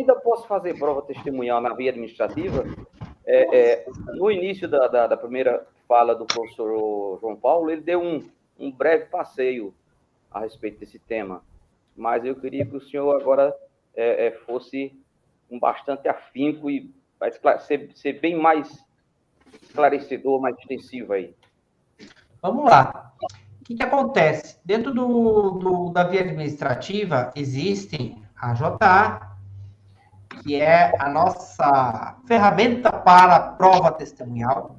ainda posso fazer prova testemunhal na via administrativa? No início da primeira fala do professor João Paulo, ele deu um breve passeio a respeito desse tema, mas eu queria que o senhor agora fosse com bastante afinco e vai ser bem mais esclarecedor, mais extensivo aí. Vamos lá. O que acontece? Dentro da via administrativa, existe a JA, que é a nossa ferramenta para prova testemunhal.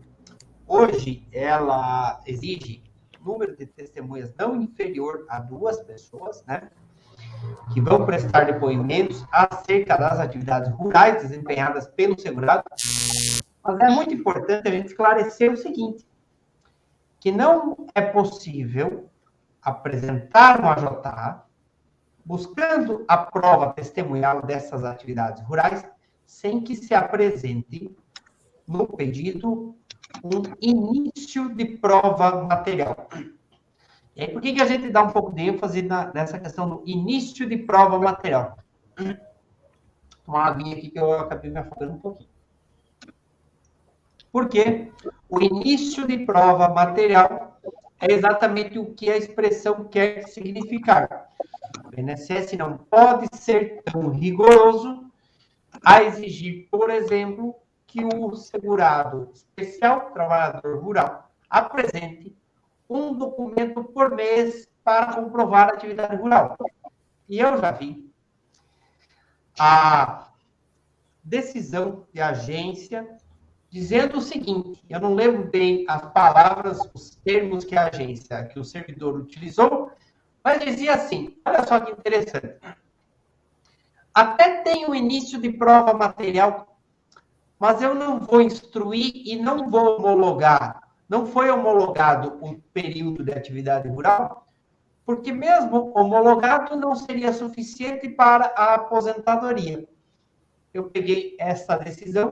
Hoje, ela exige número de testemunhas não inferior a 2 pessoas, né? Que vão prestar depoimentos acerca das atividades rurais desempenhadas pelo segurado. Mas é muito importante a gente esclarecer o seguinte, que não é possível apresentar uma JA buscando a prova testemunhal dessas atividades rurais sem que se apresente no pedido um início de prova material. E aí, por que a gente dá um pouco de ênfase nessa questão do início de prova material? Vou tomar uma aguinha aqui que eu acabei me afogando um pouquinho. Porque o início de prova material é exatamente o que a expressão quer significar. O INSS não pode ser tão rigoroso a exigir, por exemplo, que o segurado especial, trabalhador rural, apresente um documento por mês para comprovar a atividade rural. E eu já vi a decisão de agência dizendo o seguinte, eu não lembro bem as palavras, os termos que a agência, que o servidor utilizou, mas dizia assim, olha só que interessante. Até tem o início de prova material, mas eu não vou instruir e não vou homologar. Não foi homologado o período de atividade rural, porque mesmo homologado não seria suficiente para a aposentadoria. Eu peguei essa decisão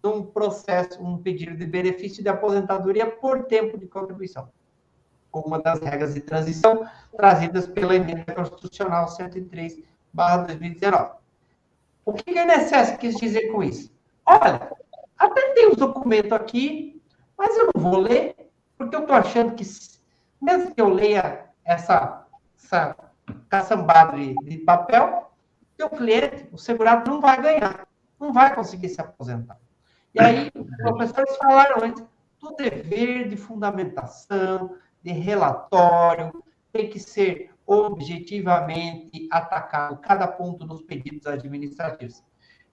num processo, um pedido de benefício de aposentadoria por tempo de contribuição, com uma das regras de transição trazidas pela Emenda Constitucional 103/2019. O que a INSS quis dizer com isso? Olha, até tem os documentos aqui, mas eu não vou ler, porque eu estou achando que, mesmo que eu leia essa caçambada de papel, o cliente, o segurado, não vai ganhar, não vai conseguir se aposentar. E aí, os professores falaram antes do dever de fundamentação, de relatório, tem que ser objetivamente atacado cada ponto dos pedidos administrativos.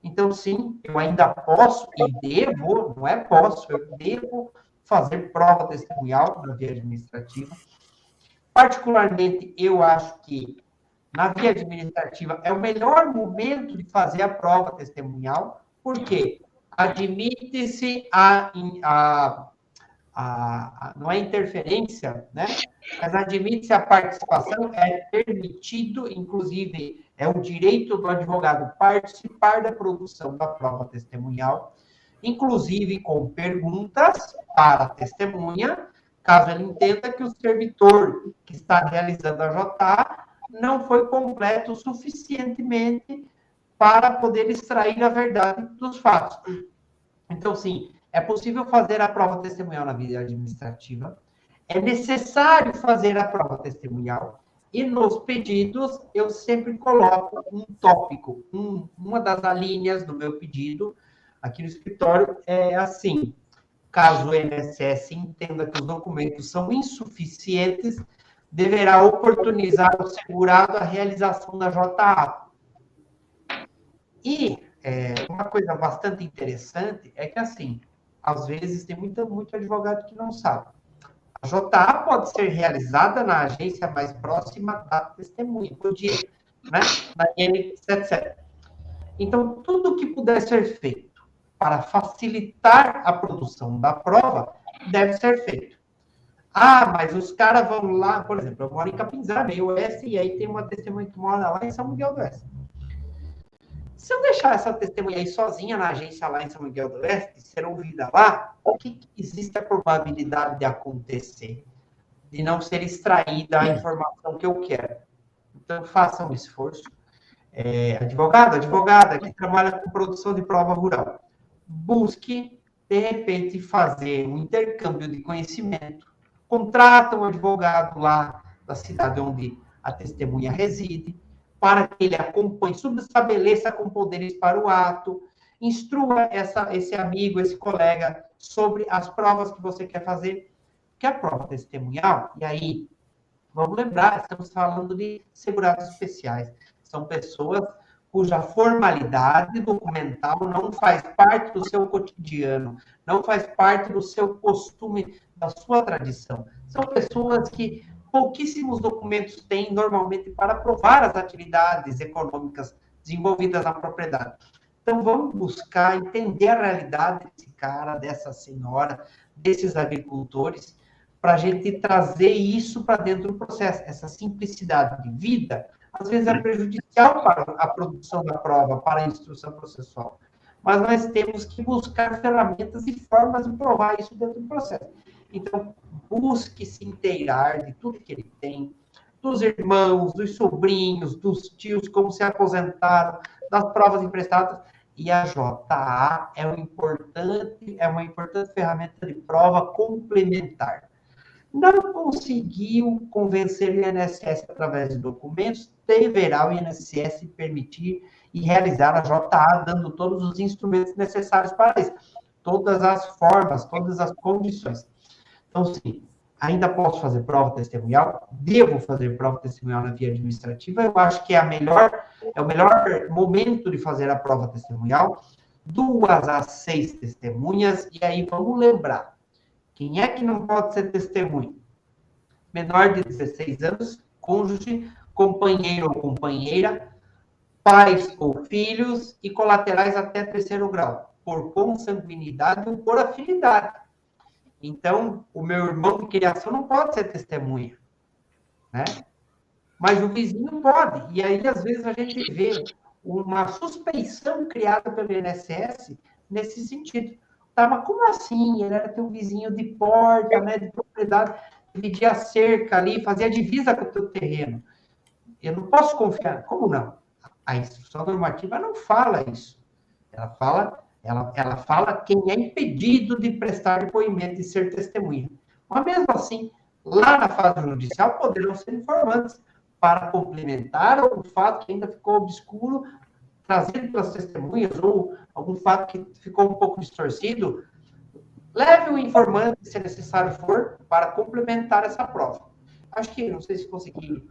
Então, sim, eu ainda posso e devo, não é posso, eu devo fazer prova testemunhal na via administrativa. Particularmente, eu acho que na via administrativa é o melhor momento de fazer a prova testemunhal, porque admite-se não é interferência, né? Mas admite-se a participação, é permitido, inclusive, é o direito do advogado participar da produção da prova testemunhal, inclusive com perguntas para a testemunha, caso ele entenda que o servidor que está realizando a JA não foi completo suficientemente para poder extrair a verdade dos fatos. Então, sim, é possível fazer a prova testemunhal na via administrativa, é necessário fazer a prova testemunhal, e nos pedidos eu sempre coloco um tópico, uma das alíneas do meu pedido, aqui no escritório, é assim, caso o INSS entenda que os documentos são insuficientes, deverá oportunizar o segurado a realização da JA. E uma coisa bastante interessante é que, assim, às vezes tem muito advogado que não sabe. A JA pode ser realizada na agência mais próxima da testemunha, podia, né? Na N77. Então, tudo que puder ser feito para facilitar a produção da prova deve ser feito. Ah, mas os caras vão lá, por exemplo, eu moro em Capinzá, meio oeste, e aí tem uma testemunha que mora lá em São Miguel do Oeste. Se eu deixar essa testemunha aí sozinha na agência lá em São Miguel do Oeste, ser ouvida lá, o que existe a probabilidade de acontecer? De não ser extraída a informação que eu quero. Então, façam um esforço. advogada que trabalha com produção de prova rural. Busque, de repente, fazer um intercâmbio de conhecimento. Contrata um advogado lá da cidade onde a testemunha reside, para que ele acompanhe, estabeleça com poderes para o ato, instrua esse amigo, esse colega, sobre as provas que você quer fazer, que é a prova testemunhal. E aí, vamos lembrar, estamos falando de segurados especiais. São pessoas cuja formalidade documental não faz parte do seu cotidiano, não faz parte do seu costume, da sua tradição. São pessoas que pouquíssimos documentos têm normalmente para provar as atividades econômicas desenvolvidas na propriedade. Então, vamos buscar entender a realidade desse cara, dessa senhora, desses agricultores, para a gente trazer isso para dentro do processo. Essa simplicidade de vida, às vezes, é prejudicial para a produção da prova, para a instrução processual. Mas nós temos que buscar ferramentas e formas de provar isso dentro do processo. Então, busque se inteirar de tudo que ele tem, dos irmãos, dos sobrinhos, dos tios, como se aposentaram, das provas emprestadas. E a JA é uma importante ferramenta de prova complementar. Não conseguiu convencer o INSS através de documentos, deverá o INSS permitir e realizar a JA, dando todos os instrumentos necessários para isso, todas as formas, todas as condições. Então, sim, ainda posso fazer prova testemunhal, devo fazer prova testemunhal na via administrativa, eu acho que é o melhor momento de fazer a prova testemunhal, 2 a 6 testemunhas, e aí vamos lembrar, quem é que não pode ser testemunha? Menor de 16 anos, cônjuge, companheiro ou companheira, pais ou filhos e colaterais até 3º grau, por consanguinidade ou por afinidade. Então, o meu irmão de criação não pode ser testemunha, né? Mas o vizinho pode. E aí, às vezes, a gente vê uma suspeição criada pelo INSS nesse sentido. Tá, mas como assim? Ele era teu vizinho de porta, né, de propriedade, dividia a cerca ali, fazia divisa com o teu terreno. Eu não posso confiar. Como não? A instrução normativa não fala isso. Ela fala quem é impedido de prestar depoimento e ser testemunha. Mas mesmo assim, lá na fase judicial, poderão ser informantes para complementar algum fato que ainda ficou obscuro, trazido pelas testemunhas, ou algum fato que ficou um pouco distorcido. Leve o informante, se necessário for, para complementar essa prova. Acho que, não sei se consegui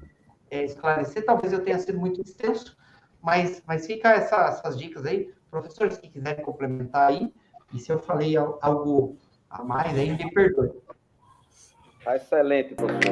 esclarecer, talvez eu tenha sido muito extenso, mas fica essas dicas aí. Professores que quiserem complementar aí, e se eu falei algo a mais aí, me perdoe. Excelente, professor.